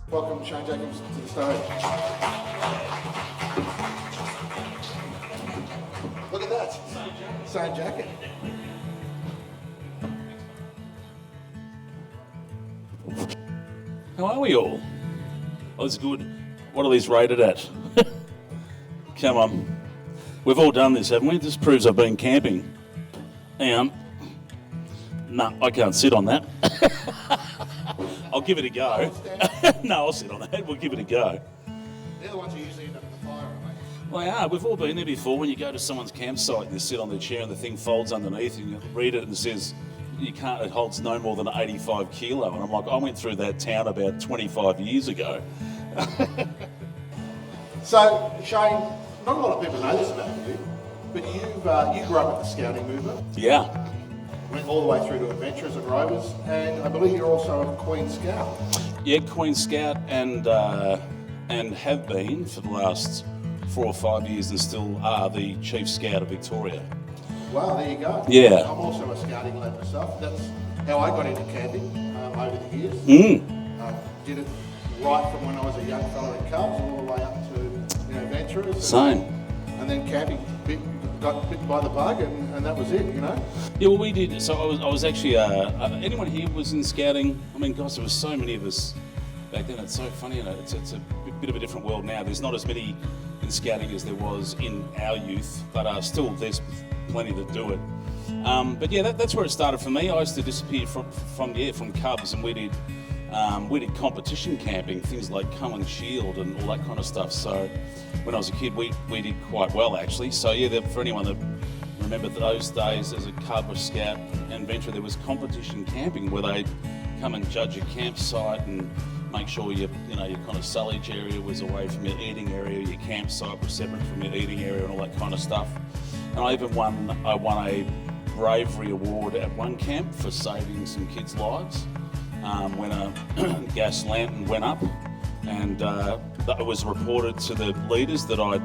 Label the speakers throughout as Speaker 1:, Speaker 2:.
Speaker 1: Welcome Shane Jacobson to the stage. Look at that. Same jacket.
Speaker 2: How are we all? Oh, it's good. What are these rated at? Come on. We've all done this, haven't we? This proves I've been camping. Hang on. No, I can't sit on that. I'll give it a go. No, I'll sit on that. We'll give it a go.
Speaker 1: They're the ones who usually end up at the fire, aren't they?
Speaker 2: Well, yeah, we've all been there before. When you go to someone's campsite and you sit on the chair and the thing folds underneath and you read it and it says, it holds no more than 85 kilo. And I'm like, I went through that town about 25 years ago.
Speaker 1: So, Shane, not a lot of people know this about you, but you grew up with the scouting movement.
Speaker 2: Yeah.
Speaker 1: Went all the way through to Adventurers and Rovers, and I believe you're also a Queen Scout.
Speaker 2: Yeah, Queen Scout and have been for the last 4 or 5 years and still are the Chief Scout of Victoria.
Speaker 1: Well, there you go.
Speaker 2: Yeah.
Speaker 1: I'm also a scouting lad myself. That's how I got into camping over the years. Did it right from when I was a young fellow in Cubs all the way up to Adventurers.
Speaker 2: Same.
Speaker 1: And then camping got bitten by the bug, and that was it,
Speaker 2: Yeah, well, we did. So I was actually. Anyone here was in scouting? I mean, gosh, there was so many of us back then. It's so funny, It's a bit of a different world now. There's not as many in scouting as there was in our youth, but still, there's plenty that do it. But yeah, that's where it started for me. I used to disappear from Cubs, and we did competition camping, things like Come and Shield and all that kind of stuff. So when I was a kid, we did quite well actually. So yeah, for anyone that remember those days as a Cub or Scout and Venturer, there was competition camping where they'd come and judge your campsite and make sure your kind of sullage area was away from your eating area, your campsite was separate from your eating area and all that kind of stuff. And I even won a bravery award at one camp for saving some kids' lives. When a gas lantern went up, and it was reported to the leaders that I'd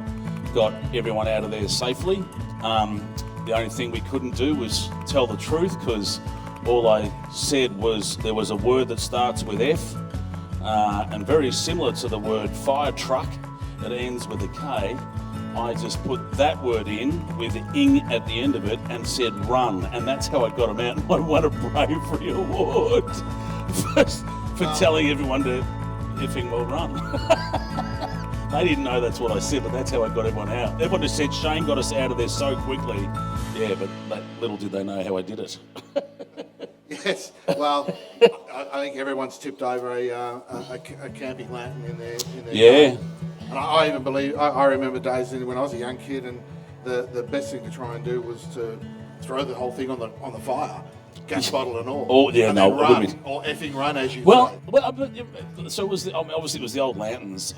Speaker 2: got everyone out of there safely. The only thing we couldn't do was tell the truth, because all I said was there was a word that starts with F, and very similar to the word fire truck that ends with a K. I just put that word in with ing at the end of it and said run, and that's how I got them out, and I won a bravery award for telling everyone to effing well run. They didn't know that's what I said, but that's how I got everyone out. Everyone just said Shane got us out of there so quickly. Yeah, but little did they know how I did it.
Speaker 1: Yes, well, I think everyone's tipped over a camping lantern in their
Speaker 2: Yeah.
Speaker 1: garden. And I even believe, I remember days when I was a young kid, and the best thing to try and do was to throw the whole thing on the fire, gas bottle and all.
Speaker 2: Oh yeah,
Speaker 1: and
Speaker 2: no,
Speaker 1: then run, or effing run, as you say.
Speaker 2: So it was obviously it was the old lanterns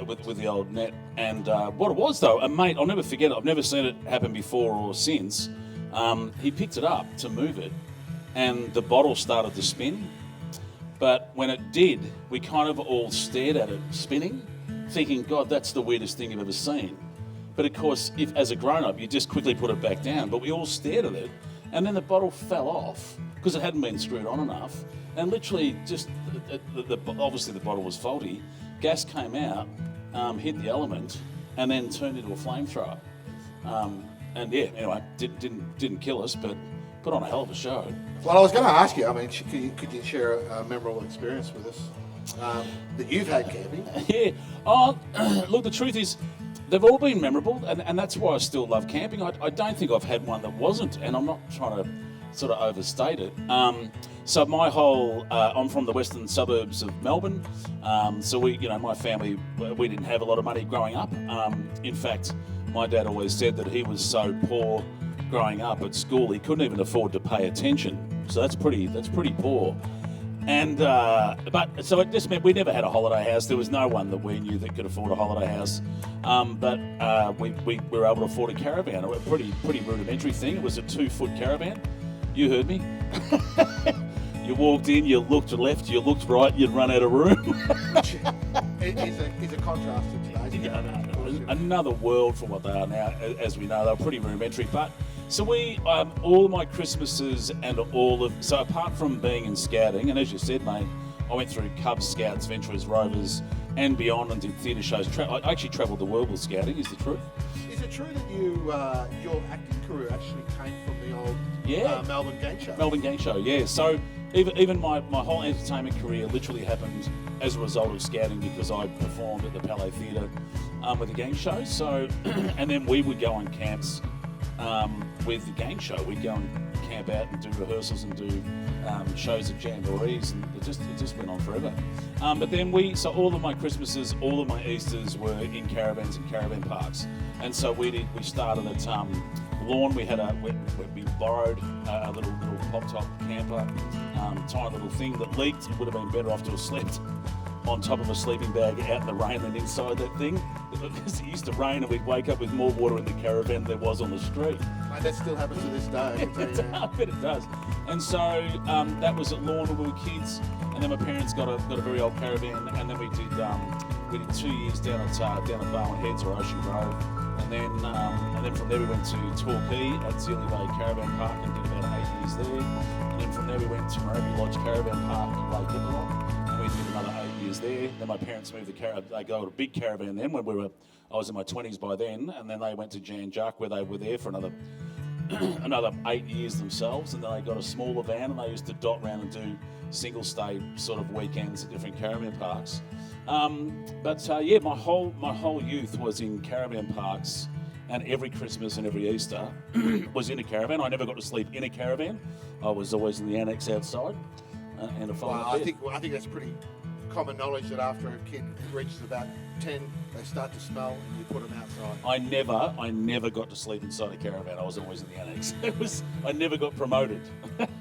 Speaker 2: with the old net, and what it was though, a mate, I'll never forget it. I've never seen it happen before or since. He picked it up to move it, and the bottle started to spin. But when it did, we kind of all stared at it spinning, thinking, God, that's the weirdest thing you've ever seen. But of course, if as a grown-up, you just quickly put it back down. But we all stared at it, and then the bottle fell off because it hadn't been screwed on enough. And literally just, obviously the bottle was faulty. Gas came out, hit the element, and then turned into a flamethrower. And yeah, anyway, didn't kill us, but put on a hell of a show.
Speaker 1: Well, I was going to ask you, I mean, could you share a memorable experience with us that you've had camping?
Speaker 2: Yeah. Oh, look, the truth is, they've all been memorable, and that's why I still love camping. I don't think I've had one that wasn't, and I'm not trying to sort of overstate it. So my whole, I'm from the western suburbs of Melbourne. So my family, we didn't have a lot of money growing up. In fact, my dad always said that he was so poor growing up at school, he couldn't even afford to pay attention. So that's pretty poor. And so it just meant we never had a holiday house. There was no one that we knew that could afford a holiday house. But we were able to afford a caravan, a pretty rudimentary thing. It was a 2-foot caravan. You heard me. You walked in, you looked left, you looked right, you'd run out of room.
Speaker 1: It's a contrast to today's.
Speaker 2: Another world for what they are now. As we know, they're pretty rudimentary. But so we, all my Christmases and so apart from being in scouting, and as you said, mate, I went through Cubs, Scouts, Venturers, Rovers, and beyond, and did theatre shows. I actually travelled the world with scouting. Is the truth?
Speaker 1: Is it true that your acting career actually came from the old Melbourne Game Show?
Speaker 2: Melbourne Game Show, yeah. So even my whole entertainment career literally happened as a result of scouting, because I performed at the Palais Theatre with the game show. So, and then we would go on camps with the game show. We'd go and camp out and do rehearsals and do shows at jamborees, and it just went on forever. But then so all of my Christmases, all of my Easters were in caravans and caravan parks. And so we started at Lawn. We borrowed a little pop-top camper, tiny little thing that leaked. It would have been better off to have slept on top of a sleeping bag out in the rain than inside that thing, because it used to rain and we'd wake up with more water in the caravan than there was on the street.
Speaker 1: Mate, that still happens to this day.
Speaker 2: I bet it does. And so that was at Lawn when we were kids, and then my parents got a very old caravan, and then we did 2 years down at Barwon Heads or Ocean Grove, and then from there we went to Torquay at Sealy Bay Caravan Park and did about 8 years there, and then from there we went to Morobe Lodge Caravan Park in Lake Epilon, and we did another 8 years there. Then my parents moved they got a big caravan then when I was in my 20s by then, and then they went to Jan Juc where they were there for another 8 years themselves, and then they got a smaller van and they used to dot around and do single stay sort of weekends at different caravan parks. My whole youth was in caravan parks, and every Christmas and every Easter was in a caravan. I never got to sleep in a caravan. I was always in the annex outside and a fold-up bed.
Speaker 1: I think that's pretty common knowledge that after a kid reaches about 10, they start to smell and you put them outside.
Speaker 2: I never got to sleep inside a caravan. I was always in the annex. I never got promoted.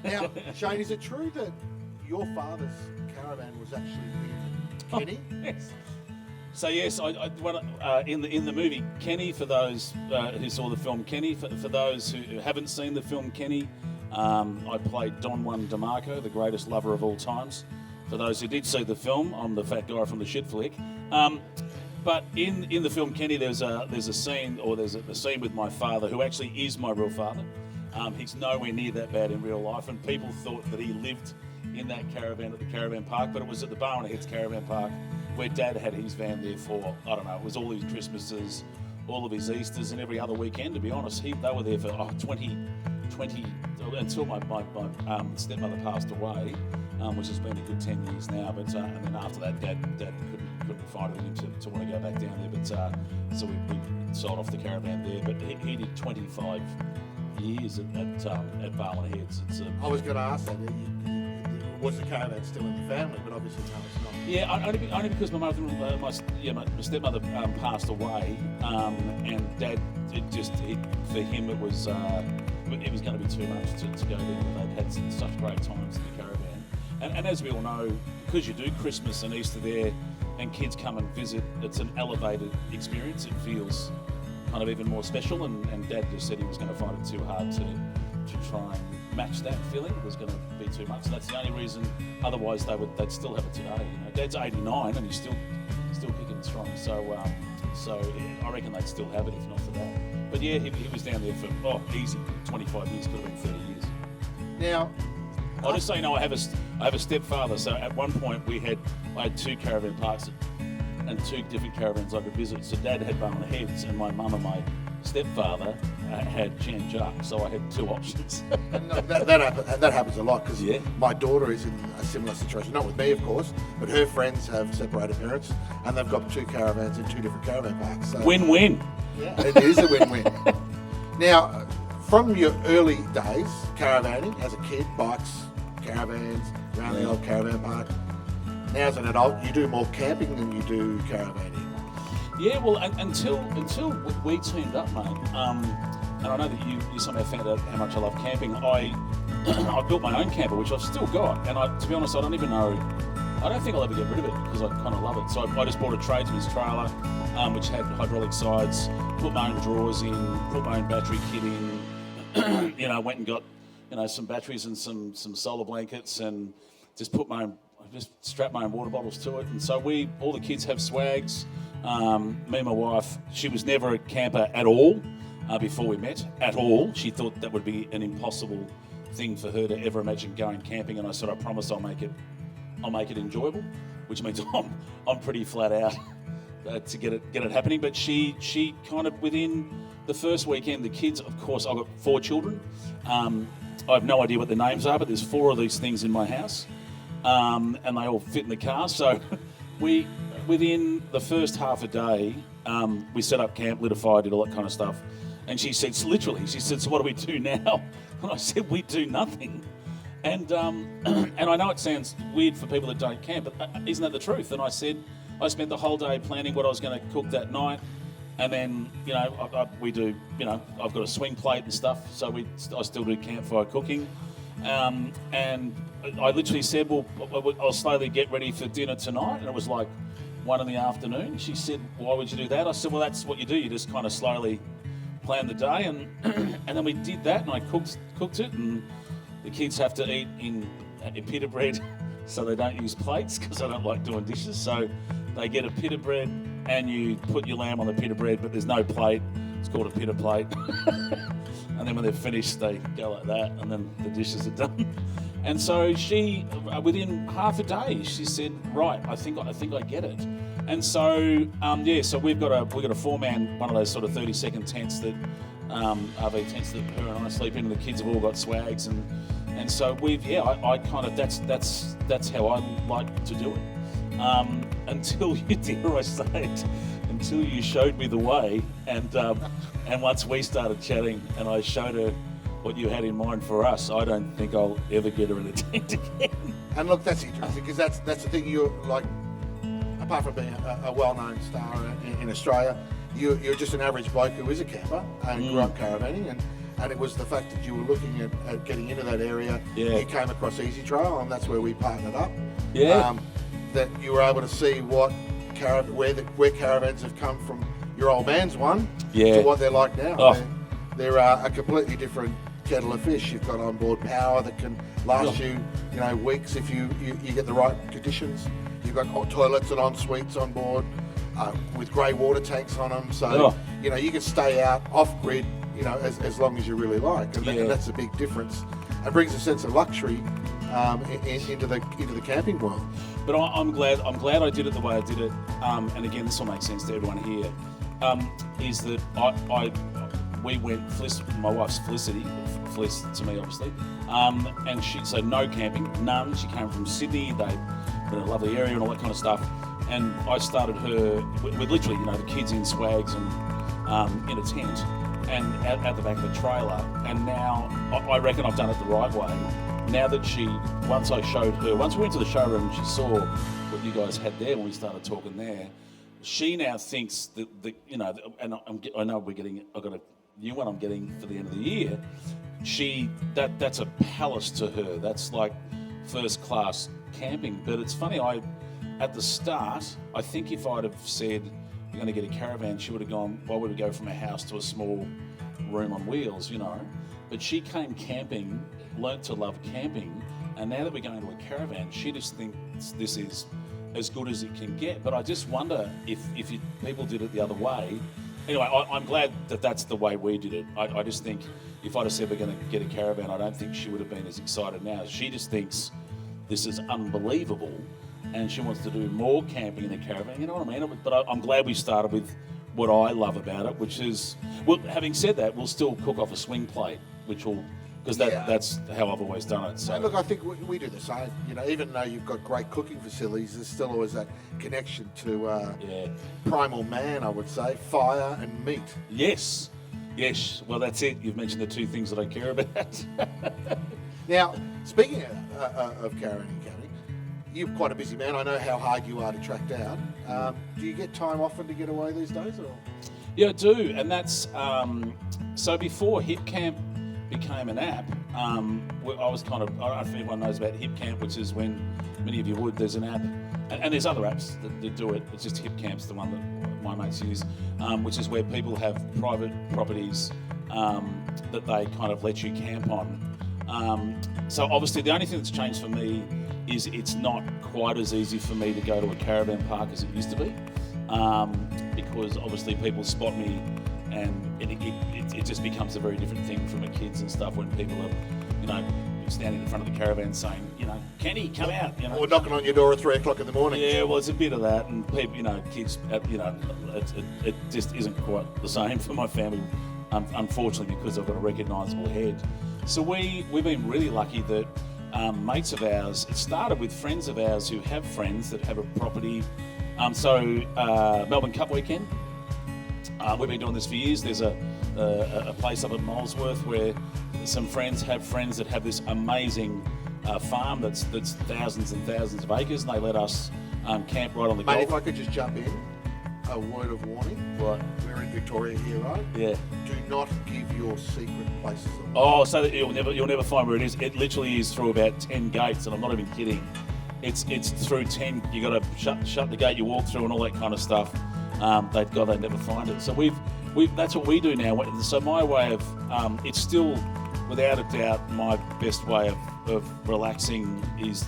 Speaker 1: Now, Shane, is it true that your father's caravan was actually with Kenny?
Speaker 2: Oh, yes. So yes, in the movie Kenny, for those who saw the film Kenny, for those who haven't seen the film Kenny, I played Don Juan DeMarco, the greatest lover of all times. For those who did see the film, I'm the fat guy from the shit flick. But in the film Kenny, there's a scene with my father, who actually is my real father. He's nowhere near that bad in real life, and people thought that he lived in that caravan at the caravan park, but it was at the Barwon Heads Caravan Park where Dad had his van there for, I don't know, it was all his Christmases, all of his Easters, and every other weekend, to be honest. They were there for 20, until my stepmother passed away, which has been a good 10 years now. But and then after that, Dad couldn't find it in him to want to go back down there. But so we sold off the caravan there. But he did 25 years at Barwon Heads.
Speaker 1: I was going to ask that. Was the caravan still in the family? But obviously no, it's not.
Speaker 2: Yeah, only because my stepmother passed away, and Dad, for him it was going to be too much to go there. They'd had such great times in the caravan, and as we all know, because you do Christmas and Easter there, and kids come and visit, it's an elevated experience. It feels kind of even more special, and Dad just said he was going to find it too hard to try and match that feeling. It was going to be too much. So that's the only reason. Otherwise, they'd still have it today. Dad's 89 and he's still kicking strong. So I reckon they'd still have it if not for that. But yeah, he was down there for easy 25 years. Could have been 30 years.
Speaker 1: Now,
Speaker 2: I'll just say, I have a stepfather. So at one point I had 2 caravan parks and 2 different caravans I could visit. So Dad had Barwon Heads, and my mum and my stepfather had Jan Juc, so I had 2 options.
Speaker 1: that happens a lot, because
Speaker 2: Yeah.
Speaker 1: my daughter is in a similar situation, not with me of course, but her friends have separated parents and they've got 2 caravans in 2 different caravan parks. So
Speaker 2: Win-win.
Speaker 1: yeah, it is a win-win. Now, from your early days caravaning as a kid, bikes, caravans, around the old caravan park, now as an adult you do more camping than you do caravaning.
Speaker 2: Yeah, well, until we teamed up, mate, and I know that you somehow found out how much I love camping. I built my own camper, which I've still got, and to be honest, I don't think I'll ever get rid of it, because I kind of love it. So I just bought a tradesman's trailer, which had hydraulic sides, put my own drawers in, put my own battery kit in, went and got, some batteries and some solar blankets, and just strapped my own water bottles to it. And so all the kids have swags. Me and my wife, she was never a camper at all before we met, at all. She thought that would be an impossible thing for her to ever imagine going camping, and I said, I promise I'll make it I'll make it enjoyable, which means I'm pretty flat out to get it happening. But she kind of within the first weekend, the kids, of course, I've got 4 children. I have no idea what their names are, but there's 4 of these things in my house, and they all fit in the car. So within the first half a day, we set up camp, lit a fire, did all that kind of stuff. And she said, so what do we do now? And I said, we do nothing. And I know it sounds weird for people that don't camp, but isn't that the truth? And I said, I spent the whole day planning what I was going to cook that night. And then, we do, I've got a swing plate and stuff, so I still do campfire cooking. And I literally said, well, I'll slowly get ready for dinner tonight. And it was like 1 PM. She said, why would you do that? I said, well, that's what you do. You just kind of slowly plan the day. And then we did that, and I cooked it. And the kids have to eat in pita bread, so they don't use plates because I don't like doing dishes. So they get a pita bread, and you put your lamb on the pita bread, but there's no plate. It's called a pita plate. And then when they're finished, they go like that, and then the dishes are done. And so she, within half a day, she said, "Right, I think I get it." And so, so we've got a 4-man, one of those sort of 30-second tents that RV tents that her and I sleep in. And the kids have all got swags, and so I kind of that's how I like to do it. Until you, dare I say it, until you showed me the way, and once we started chatting, and I showed her what you had in mind for us, I don't think I'll ever get her in a tent again. And
Speaker 1: look, that's interesting, because that's the thing. You're like, apart from being a well-known star in Australia, you're just an average bloke who is a camper and grew up caravanning, and it was the fact that you were looking at getting into that area. Yeah. You came across Ezytrail, and that's where we partnered up. Yeah. That you were able to see where caravans have come from your old man's one to what they're like now. Oh. They're a completely different kettle of fish. You've got on board power that can last you weeks if you get the right conditions. You've got toilets and en-suites on board with grey water tanks on them, so you can stay out off grid as long as you really like, and that's a big difference. It brings a sense of luxury into the camping world.
Speaker 2: But I'm glad I did it the way I did it. And again, this will make sense to everyone here. Is that we went, my wife's Felicity, Felice to me obviously, and so no camping, none. She came from Sydney. They were in a lovely area and all that kind of stuff. And I started her with literally, the kids in swags and in a tent and at the back of a trailer. And now I reckon I've done it the right way. Now that once we went to the showroom and she saw what you guys had there when we started talking there, she now thinks that and I know I've got a new one I'm getting for the end of the year. That's a palace to her. That's like first class camping. But it's funny, at the start, I think if I'd have said you're going to get a caravan, she would have gone, why would we go from a house to a small room on wheels, But she came camping, learnt to love camping, and now that we're going to a caravan, she just thinks this is as good as it can get. But I just wonder if people did it the other way. Anyway, I'm glad that that's the way we did it. I just think if I'd have said we're going to get a caravan, I don't think she would have been as excited now. She just thinks this is unbelievable, and she wants to do more camping in a caravan. You know what I mean? But I'm glad we started with what I love about it, which is, well, having said that, we'll still cook off a swing plate, because that's how I've always done it. So
Speaker 1: look, I think we do the same. Even though you've got great cooking facilities, there's still always that connection to primal man, I would say, fire and meat.
Speaker 2: Yes. Well, that's it. You've mentioned the two things that I care about.
Speaker 1: Now, speaking of caravanning, camping, you're quite a busy man. I know how hard you are to track down. Do you get time often to get away these days, or?
Speaker 2: Yeah, I do, and that's so before Hip Camp became an app, I was kind of, I don't know if anyone knows about Hip Camp, which is when many of you would, there's an app, and there's other apps that do it. It's just Hip Camp's the one that my mates use, which is where people have private properties that they kind of let you camp on. So obviously the only thing that's changed for me is it's not quite as easy for me to go to a caravan park as it used to be, because obviously people spot me, and it just becomes a very different thing for my kids and stuff when people are, standing in front of the caravan saying, Kenny, come out,
Speaker 1: Or knocking on your door at 3 o'clock in the morning.
Speaker 2: Yeah, well, it's a bit of that, and people, kids, it just isn't quite the same for my family, unfortunately, because I've got a recognisable head. So we've been really lucky that mates of ours, it started with friends of ours who have friends that have a property. Melbourne Cup weekend, we've been doing this for years. There's a place up at Molesworth where some friends have friends that have this amazing farm that's thousands and thousands of acres, and they let us camp right on the
Speaker 1: Mate,
Speaker 2: golf.
Speaker 1: if I could just jump in, a word of warning.
Speaker 2: Right.
Speaker 1: We're in Victoria here, right?
Speaker 2: Yeah.
Speaker 1: Do not give your secret places away.
Speaker 2: Oh, so that you'll never find where it is. It literally is through about 10 gates, and I'm not even kidding. It's through 10. You got to shut the gate you walk through and all that kind of stuff. They'd never find it. So we've that's what we do now. So my way of it's still, without a doubt, my best way of relaxing is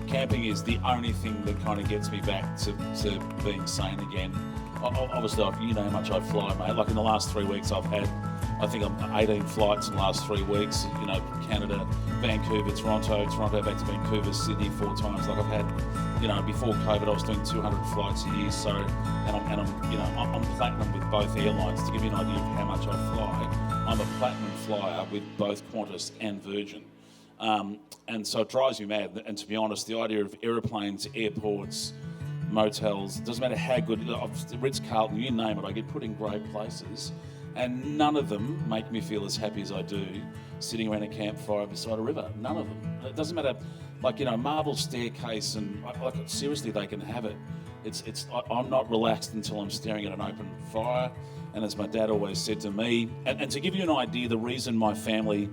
Speaker 2: camping. Is the only thing that kind of gets me back to being sane again. Obviously, you know how much I fly, mate. Like in the last 3 weeks, I've had, I think I'm 18 flights in the last 3 weeks. Canada, Vancouver, Toronto back to Vancouver, Sydney 4 times. Like I've had, before COVID, I was doing 200 flights a year. So, I'm platinum with both airlines. To give you an idea of how much I fly, I'm a platinum flyer with both Qantas and Virgin. And so it drives me mad. And to be honest, the idea of aeroplanes, airports, motels, it doesn't matter how good, Ritz-Carlton, you name it, I get put in great places, and none of them make me feel as happy as I do sitting around a campfire beside a river. None of them. It doesn't matter, marble staircase, and seriously, they can have it. I'm not relaxed until I'm staring at an open fire, and as my dad always said to me, and to give you an idea, the reason my family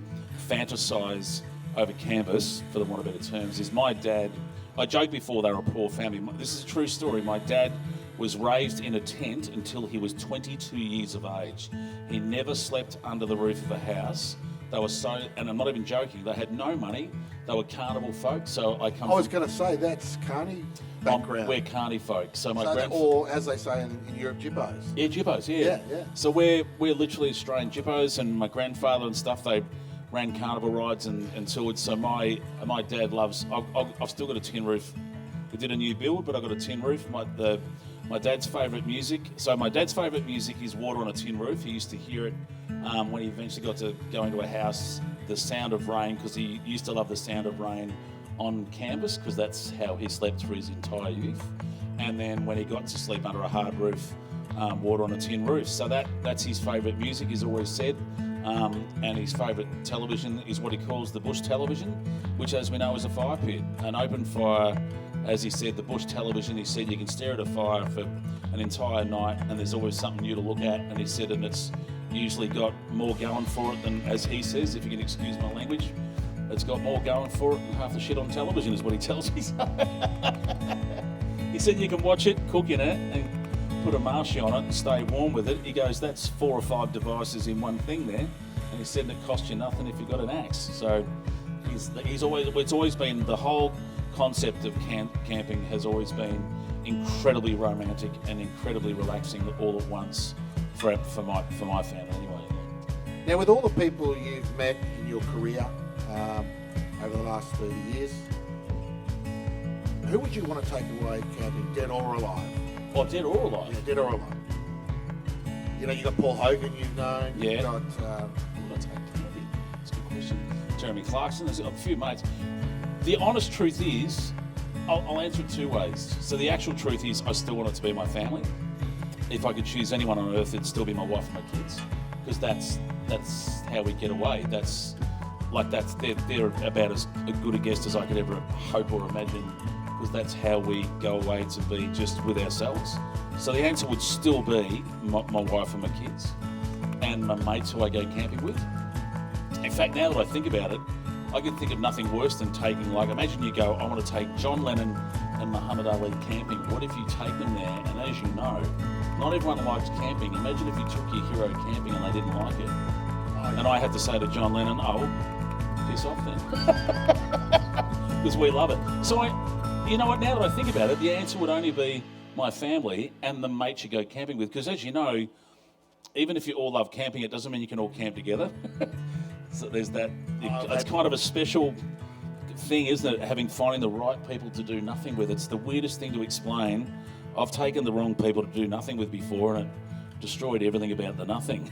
Speaker 2: fantasise over campus, for the want of better terms, is my dad. I joked before they were a poor family. This is a true story. My dad was raised in a tent until he was 22 years of age. He never slept under the roof of a house. They were so, and I'm not even joking, they had no money. They were carnival folk. So I was
Speaker 1: going to say, that's carny background.
Speaker 2: We're carny folk. So
Speaker 1: or as they say in Europe, jippos.
Speaker 2: Yeah, jippos, yeah. So we're literally Australian jippos, and my grandfather and stuff, they ran carnival rides and toured. So my dad loves. I've still got a tin roof. We did a new build, but I've got a tin roof. My dad's favourite music. So my dad's favourite music is Water on a Tin Roof. He used to hear it when he eventually got to go into a house. The sound of rain, because he used to love the sound of rain on campus, because that's how he slept through his entire youth. And then when he got to sleep under a hard roof, Water on a Tin Roof. So that's his favourite music. He's always said. And his favourite television is what he calls the bush television, which, as we know, is a fire pit. An open fire, as he said, the bush television, he said you can stare at a fire for an entire night and there's always something new to look at. And he said, and it's usually got more going for it than, as he says, if you can excuse my language, it's got more going for it than half the shit on television, is what he tells me. He said you can watch it, cook in it, and put a marshie on it and stay warm with it. He goes, that's 4 or 5 devices in one thing there. And he said, it costs you nothing if you've got an axe. So it's always been, the whole concept of camping has always been incredibly romantic and incredibly relaxing all at once for my family anyway.
Speaker 1: Now, with all the people you've met in your career over the last 30 years, who would you want to take away camping, dead or alive?
Speaker 2: Oh, dead or alive?
Speaker 1: Yeah, dead or alive. You got Paul Hogan, you've known.
Speaker 2: Yeah.
Speaker 1: You've got...
Speaker 2: That's a good question. Jeremy Clarkson, there's a few mates. The honest truth is, I'll answer it 2 ways. So the actual truth is, I still want it to be my family. If I could choose anyone on earth, it'd still be my wife and my kids, because that's how we get away. They're about as good a guest as I could ever hope or imagine, because that's how we go away to be just with ourselves. So the answer would still be my wife and my kids, and my mates who I go camping with. In fact, now that I think about it, I can think of nothing worse than taking, imagine you go, I want to take John Lennon and Muhammad Ali camping. What if you take them there, and as you know, not everyone likes camping. Imagine if you took your hero camping and they didn't like it. And I had to say to John Lennon, oh, piss off then. Because we love it. So you know what, now that I think about it, the answer would only be my family and the mates you go camping with. Because as you know, even if you all love camping, it doesn't mean you can all camp together. So there's that. It's
Speaker 1: that-
Speaker 2: kind of a special thing, isn't it? Finding the right people to do nothing with. It's the weirdest thing to explain. I've taken the wrong people to do nothing with before, and it destroyed everything about the nothing.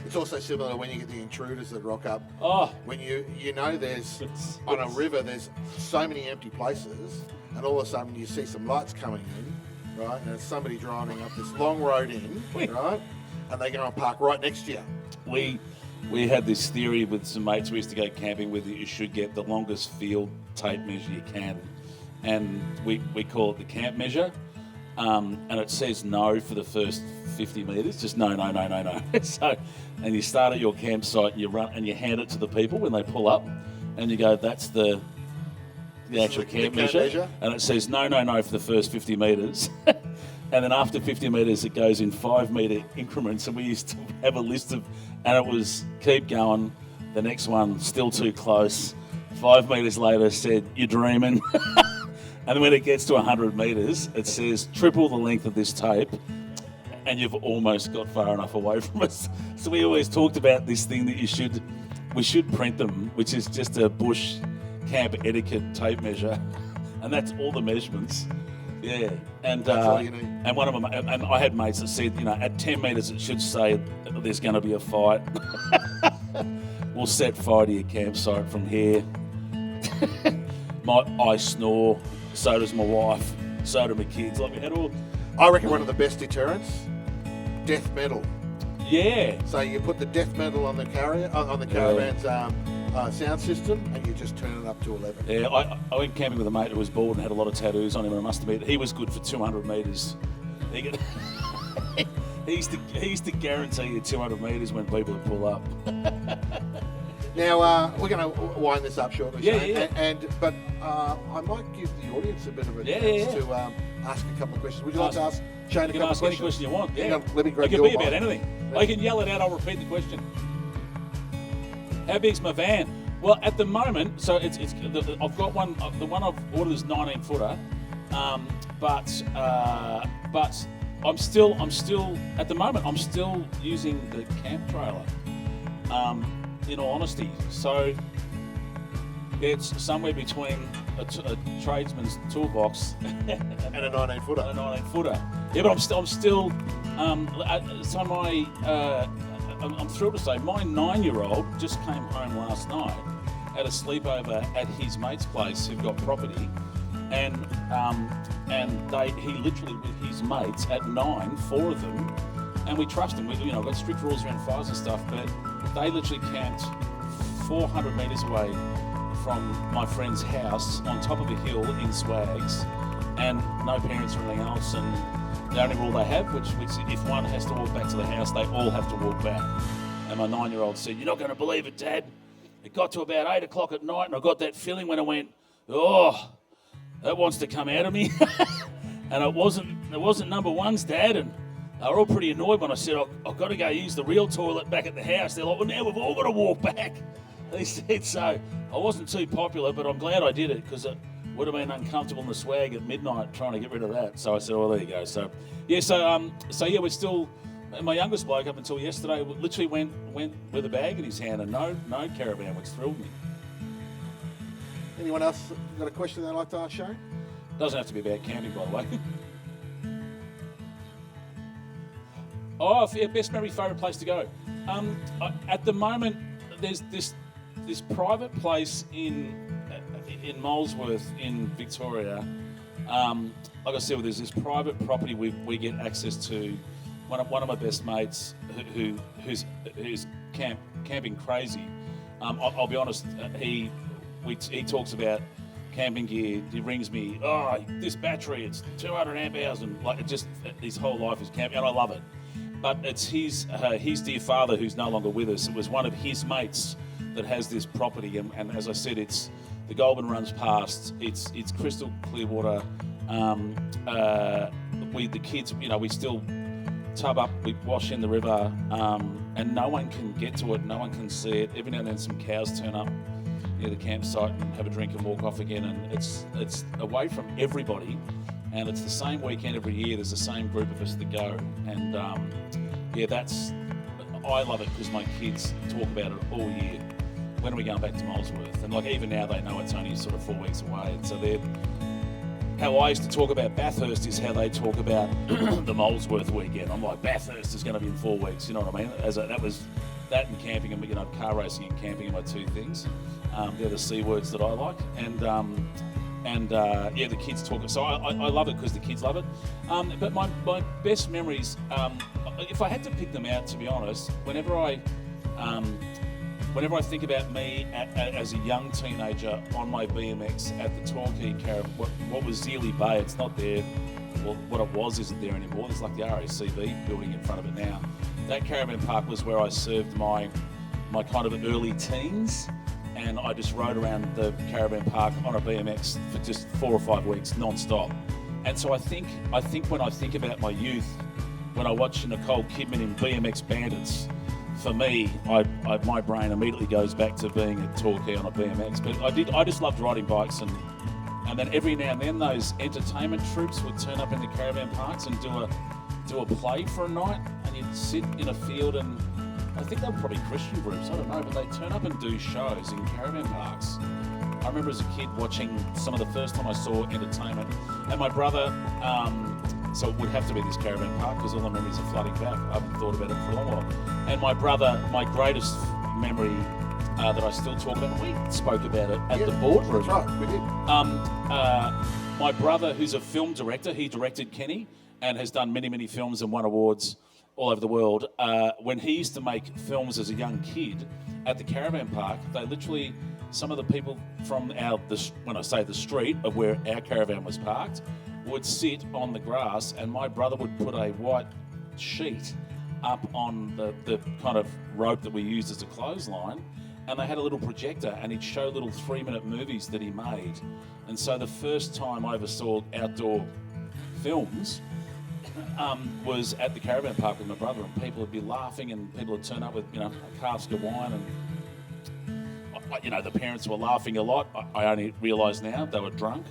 Speaker 1: It's also similar when you get the intruders that rock up.
Speaker 2: Oh,
Speaker 1: When you know there's on a river, there's so many empty places, and all of a sudden you see some lights coming in, right? And there's somebody driving up this long road in, right? And they go and park right next to you.
Speaker 2: we had this theory with some mates we used to go camping with that you should get the longest field tape measure you can, and we call it the camp measure. And it says no for the first 50 metres, just no. So, and you start at your campsite and you run and you hand it to the people when they pull up, and you go, that's the actual camp measure, and it says no for the first 50 metres. And then after 50 metres, it goes in 5 metre increments, and we used to have a list of, and it was keep going, the next one still too close, 5 metres later said you're dreaming. And then when it gets to 100 metres, it says triple the length of this tape, and you've almost got far enough away from us. So we always talked about this thing that we should print them, which is just a bush camp etiquette tape measure, and that's all the measurements. Yeah, and
Speaker 1: That's all you need.
Speaker 2: and one of them, and I had mates that said, at 10 metres it should say there's going to be a fight. We'll set fire to your campsite from here. I snore. So does my wife. So do my kids. Like we had all.
Speaker 1: I reckon one of the best deterrents, death metal.
Speaker 2: Yeah.
Speaker 1: So you put the death metal on the caravan's sound system, and you just turn it up to 11.
Speaker 2: Yeah. I went camping with a mate who was bald and had a lot of tattoos on him, and I must admit he was good for 200 metres. He used to guarantee you 200 metres when people would pull up.
Speaker 1: Now, we're going to wind this up shortly,
Speaker 2: Yeah,
Speaker 1: Shane.
Speaker 2: yeah.
Speaker 1: But I might give the audience a bit of a chance to ask a couple of questions. Would you like to ask Shane a
Speaker 2: You can
Speaker 1: couple of
Speaker 2: ask any
Speaker 1: questions?
Speaker 2: question you want. Yeah.
Speaker 1: Hang on, let me
Speaker 2: It
Speaker 1: grab
Speaker 2: can
Speaker 1: your
Speaker 2: be about
Speaker 1: mic.
Speaker 2: anything. I can yell it out. I'll repeat the question. How big's my van? Well, at the moment, so I've got one. The one I've ordered is 19 footer, but I'm still at the moment I'm still using the camp trailer. In all honesty, so it's somewhere between a tradesman's toolbox
Speaker 1: And a 19 footer.
Speaker 2: a 19 footer. Yeah, but I'm still. I'm thrilled to say my 9-year-old just came home last night, had a sleepover at his mate's place who've got property, and he literally with his mates at 9, 4 of them, and we trust them. We got strict rules around fires and stuff, but they literally camped 400 metres away from my friend's house on top of a hill in Swags, and no parents or anything else, and the only rule they have, which if one has to walk back to the house, they all have to walk back. And my 9-year-old said, "You're not going to believe it, Dad. It got to about 8 o'clock at night, and I got that feeling when I went, oh, that wants to come out of me." And it wasn't number ones, Dad, and they were all pretty annoyed when I said, I've got to go use the real toilet back at the house. They're like, well, now we've all got to walk back. They said, so I wasn't too popular, but I'm glad I did it because it would have been uncomfortable in the swag at midnight trying to get rid of that. So I said, well, there you go. So, yeah, we're still, my youngest bloke up until yesterday literally went with a bag in his hand, and no caravan, which thrilled me.
Speaker 1: Anyone else got a question they'd like to ask Shane?
Speaker 2: Doesn't have to be about camping, by the way. Oh, yeah, best memory, favourite place to go. At the moment, there's this private place in Molesworth in Victoria. Like I said, there's this private property we get access to. One of my best mates who's camping crazy. I'll be honest. He talks about camping gear. He rings me. Oh, this battery, it's 200 amp hours, and like it just his whole life is camping, and I love it. But it's his dear father who's no longer with us. It was one of his mates that has this property, and as I said, it's the Goulburn runs past. It's crystal clear water. The kids, we still tub up, we wash in the river, and no one can get to it. No one can see it. Every now and then, some cows turn up near the campsite and have a drink and walk off again. And it's away from everybody. And it's the same weekend every year. There's the same group of us that go, and I love it because my kids talk about it all year. When are we going back to Molesworth? And like even now they know it's only sort of 4 weeks away. And so how I used to talk about Bathurst is how they talk about the Molesworth weekend. I'm like, Bathurst is going to be in 4 weeks, you know what I mean? That and camping and, you know, car racing and camping are my two things. They're the C words that I like. Yeah, the kids talk. So I love it because the kids love it. But my best memories, if I had to pick them out, to be honest, whenever I think about me as a young teenager on my BMX at the Torquay Caravan, what was Zealy Bay, it's not there. Well, what it was isn't there anymore. There's like the RACV building in front of it now. That caravan park was where I served my kind of early teens, and I just rode around the caravan park on a BMX for just 4 or 5 weeks non-stop. And so I think when I think about my youth, when I watch Nicole Kidman in BMX Bandits, for me, my brain immediately goes back to being at Torquay on a BMX. But I just loved riding bikes, and then every now and then those entertainment troops would turn up in the caravan parks and do a play for a night, and you'd sit in a field, and I think they were probably Christian groups, I don't know, but they'd turn up and do shows in caravan parks. I remember as a kid watching some of the first time I saw entertainment, and my brother, so it would have to be this caravan park because all the memories are flooding back. I haven't thought about it for a long while. And my brother, my greatest memory that I still talk about, we spoke about it at the boardroom.
Speaker 1: That's right, we did.
Speaker 2: My brother, who's a film director, he directed Kenny and has done many, many films and won awards all over the world. When he used to make films as a young kid at the caravan park, they literally, some of the people from when I say the street of where our caravan was parked, would sit on the grass, and my brother would put a white sheet up on the kind of rope that we used as a clothesline, and they had a little projector, and he'd show little 3-minute movies that he made. And so the first time I ever saw outdoor films was at the caravan park with my brother, and people would be laughing, and people would turn up with, you know, a cask of wine, and you know, the parents were laughing a lot. I only realise now they were drunk.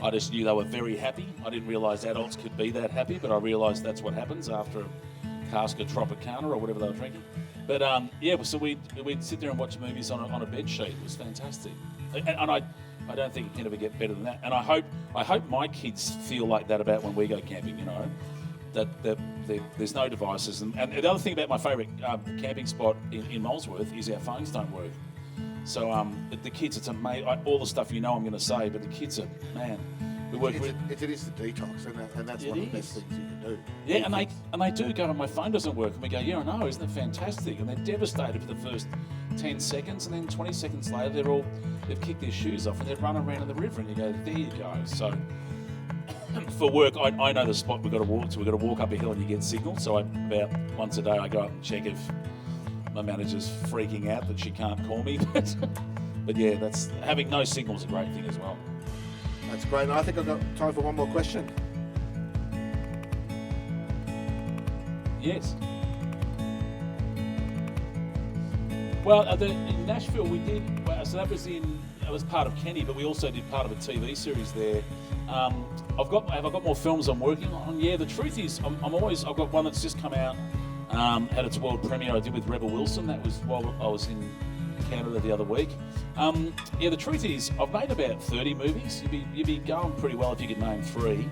Speaker 2: I just knew they were very happy. I didn't realise adults could be that happy, but I realised that's what happens after a cask of Tropicana or whatever they were drinking. But yeah, so we'd sit there and watch movies on a bed sheet. It was fantastic, and I don't think it can ever get better than that. And I hope my kids feel like that about when we go camping. You know, that there's no devices. And the other thing about my favourite camping spot in Molesworth is our phones don't work. So the kids, it's amazing. All the stuff you know I'm going to say, but the kids are, man, we work with.
Speaker 1: It is the detox, and that's one of the best things you can do.
Speaker 2: Yeah, and they do go, and my phone doesn't work, and we go, yeah, I know, isn't it fantastic? And they're devastated for the first 10 seconds, and then 20 seconds later, they've kicked their shoes off, and they're running around in the river, and you go, there you go. So for work, I know the spot we've got to walk to. We've got to walk up a hill, and you get signal. So about once a day, I go up and check if my manager's freaking out that she can't call me, but yeah, that's having no signal is a great thing as well.
Speaker 1: That's great. And I think I've got time for one more question.
Speaker 2: Yes. Well, in Nashville we did. So that was part of Kenny, but we also did part of a TV series there. Have I got more films I'm working on? Yeah. The truth is, I've got one that's just come out. Had its world premiere I did with Rebel Wilson. That was while I was in Canada the other week. Yeah, the truth is, I've made about 30 movies. You'd be going pretty well if you could name 3.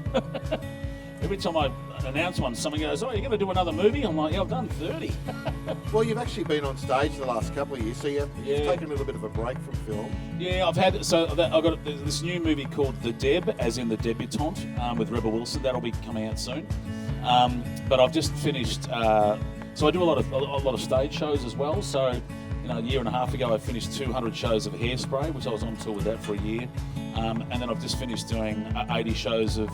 Speaker 2: Every time I announce one, someone goes, "Oh, you're going to do another movie?" I'm like, "Yeah, I've done 30."
Speaker 1: Well, you've actually been on stage the last couple of years, so you've taken a little bit of a break from film.
Speaker 2: Yeah, I've got this new movie called The Deb, as in the debutante, with Rebel Wilson. That'll be coming out soon. But I've just finished. So I do a lot of stage shows as well. So, you know, a year and a half ago, I finished 200 shows of Hairspray, which I was on tour with that for a year. And then I've just finished doing 80 shows of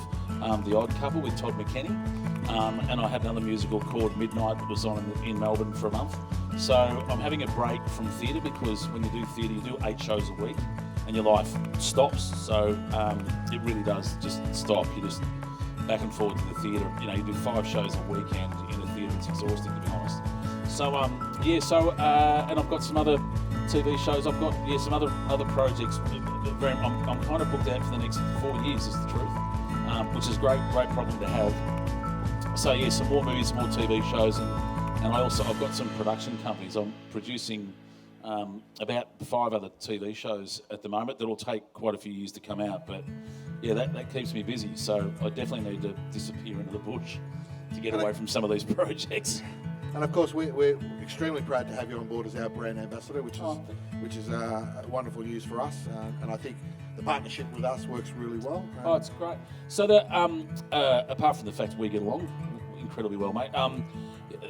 Speaker 2: The Odd Couple with Todd McKenney. And I had another musical called Midnight that was on in Melbourne for a month. So I'm having a break from theatre because when you do theatre, you do 8 shows a week and your life stops. So it really does just stop. You just back and forth to the theatre. You know, you do 5 shows a weekend in the theatre. It's exhausting, to be honest. So and I've got some other TV shows. I've got some other projects. I'm kind of booked out for the next 4 years, is the truth, which is great problem to have. So yeah, some more movies, some more TV shows, and And I've got some production companies. I'm producing about 5 other TV shows at the moment that'll take quite a few years to come out. But yeah, that keeps me busy. So I definitely need to disappear into the bush to get away from some of these projects.
Speaker 1: And of course, we're extremely proud to have you on board as our brand ambassador, which is wonderful news for us. And I think the partnership with us works really well.
Speaker 2: Oh, it's great. So apart from the fact we get along incredibly well, mate,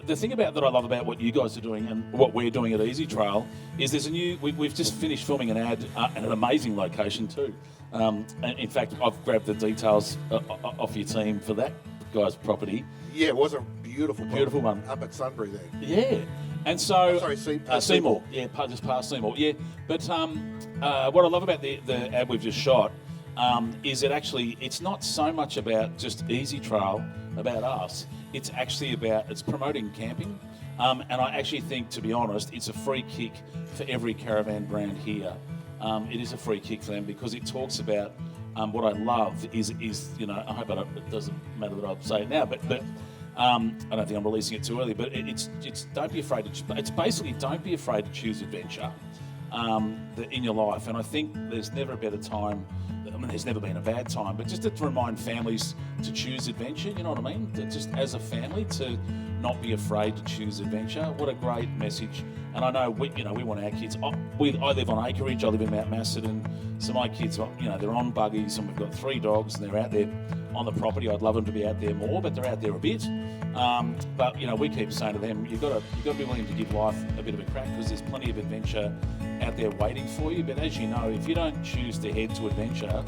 Speaker 2: the thing that I love about what you guys are doing and what we're doing at Ezytrail is there's we've just finished filming an ad at an amazing location too. And in fact, I've grabbed the details off your team for that guy's property.
Speaker 1: Yeah, it was a beautiful
Speaker 2: one
Speaker 1: up at Sunbury there.
Speaker 2: Yeah, and so
Speaker 1: Seymour.
Speaker 2: Yeah, just past Seymour. Yeah, but what I love about the ad we've just shot is it's not so much about just Ezytrail, about us. It's actually it's promoting camping, and I actually think, to be honest, it's a free kick for every caravan brand here. It is a free kick for them because it talks about what I love is I hope it doesn't matter that I'll say it now, but I don't think I'm releasing it too early. But it's don't be afraid it's basically don't be afraid to choose adventure in your life. And I think there's never a better time. I mean, there's never been a bad time, but just to remind families to choose adventure. You know what I mean? Just as a family to not be afraid to choose adventure. What a great message. And I know we want our kids. I live on acreage. I live in Mount Macedon. So my kids, they're on buggies, and we've got 3 dogs, and they're out there on the property. I'd love them to be out there more, but they're out there a bit. But we keep saying to them, you've got to be willing to give life a bit of a crack because there's plenty of adventure out there waiting for you. But as you know, if you don't choose to head to adventure,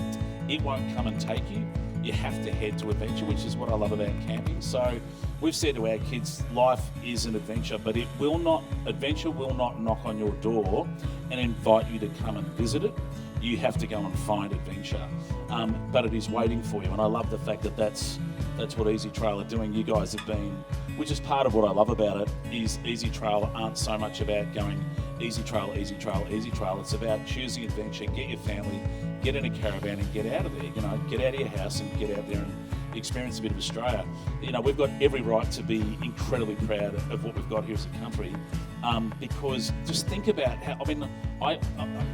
Speaker 2: it won't come and take you. You have to head to adventure, which is what I love about camping. So we've said to our kids, life is an adventure, but adventure will not knock on your door and invite you to come and visit it. You have to go and find adventure, but it is waiting for you. And I love the fact that that's what Ezytrail are doing. You guys have been, which is part of what I love about it, is Ezytrail aren't so much about going Ezytrail. It's about choosing adventure, get your family, get in a caravan and get out of there. Get out of your house and get out there and experience a bit of Australia. We've got every right to be incredibly proud of what we've got here as a country, because just think about how.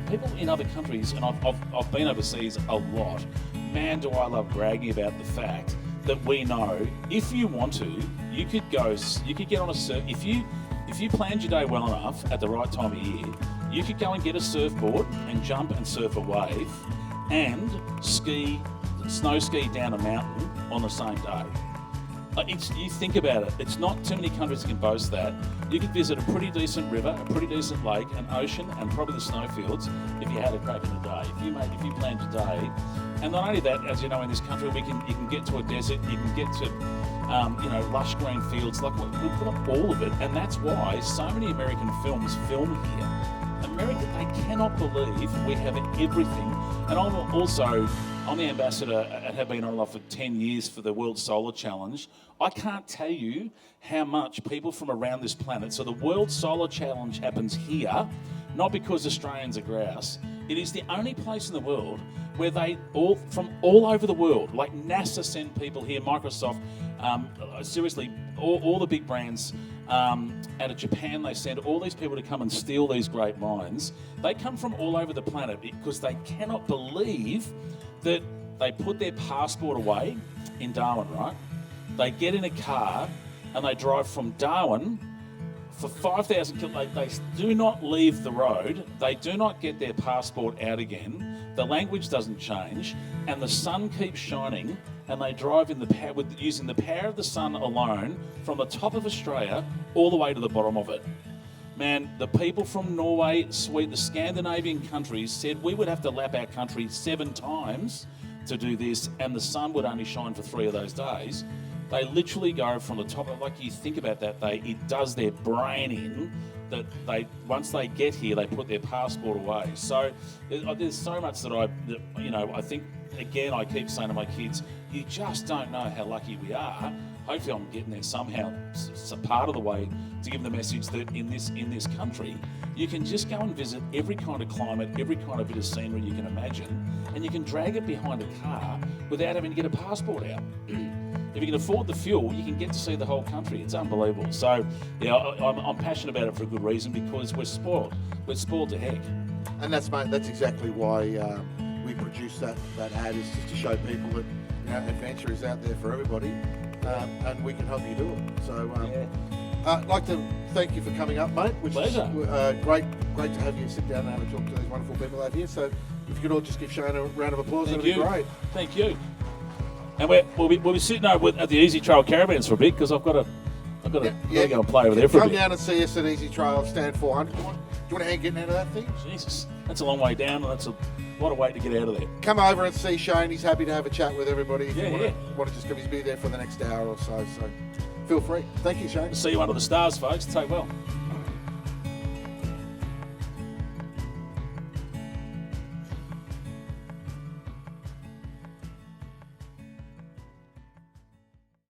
Speaker 2: People in other countries, and I've been overseas a lot. Man, do I love bragging about the fact that we know if you want to, you could get on a surf. If you planned your day well enough at the right time of year, you could go and get a surfboard and jump and surf a wave and snow ski down a mountain on the same day. You think about it, it's not too many countries that can boast that. You could visit a pretty decent river, a pretty decent lake, an ocean, and probably the snowfields if you had a crack in the day. If you planned your day. And not only that, as you know, in this country, you can get to a desert, you can get to lush green fields. Like we've got all of it, and that's why so many American films film here. America, they cannot believe we have everything. And I'm the ambassador and have been on and off for 10 years for the World Solar Challenge. I can't tell you how much people from around this planet, so the World Solar Challenge happens here, not because Australians are grouse. It is the only place in the world where from all over the world, like NASA send people here, Microsoft, seriously, all the big brands, out of Japan, they send all these people to come and steal these great mines. They come from all over the planet because they cannot believe that they put their passport away in Darwin, right? They get in a car and they drive from Darwin for 5,000 kilometres. They do not leave the road. They do not get their passport out again. The language doesn't change, and the sun keeps shining, and they drive using the power of the sun alone from the top of Australia all the way to the bottom of it. Man, the people from Norway, Sweden, the Scandinavian countries said we would have to lap our country 7 times to do this, and the sun would only shine for 3 of those days. They literally go from the top of, you think about that, it does their brain in that once they get here, they put their passport away. So there's so much that I think, again, I keep saying to my kids, you just don't know how lucky we are. Hopefully I'm getting there somehow, part of the way, to give the message that in this country, you can just go and visit every kind of climate, every kind of bit of scenery you can imagine, and you can drag it behind a car without having to get a passport out. if you can afford the fuel, you can get to see the whole country. It's unbelievable. So, yeah, I'm passionate about it for a good reason, because we're spoiled. We're spoiled to heck.
Speaker 1: And that's exactly why we produce that ad, is just to show people that adventure is out there for everybody, and we can help you do it. So I'd like to thank you for coming up, mate.
Speaker 2: Pleasure.
Speaker 1: Great to have you sit down and have a talk to these wonderful people out here. So if you could all just give Shane a round of applause, that'd be great.
Speaker 2: Thank you. And we'll be sitting over at the Ezytrail caravans for a bit, because I've got to go and play over there for a bit.
Speaker 1: Come down and see us at Ezytrail, stand 400. Do you want a hand getting out of that thing?
Speaker 2: Jesus, that's a long way down, and that's a lot of weight to get out of there.
Speaker 1: Come over and see Shane. He's happy to have a chat with everybody. If you want to just come, he's be there for the next hour or so. So feel free. Thank you, Shane.
Speaker 2: See you under the stars, folks. Take well.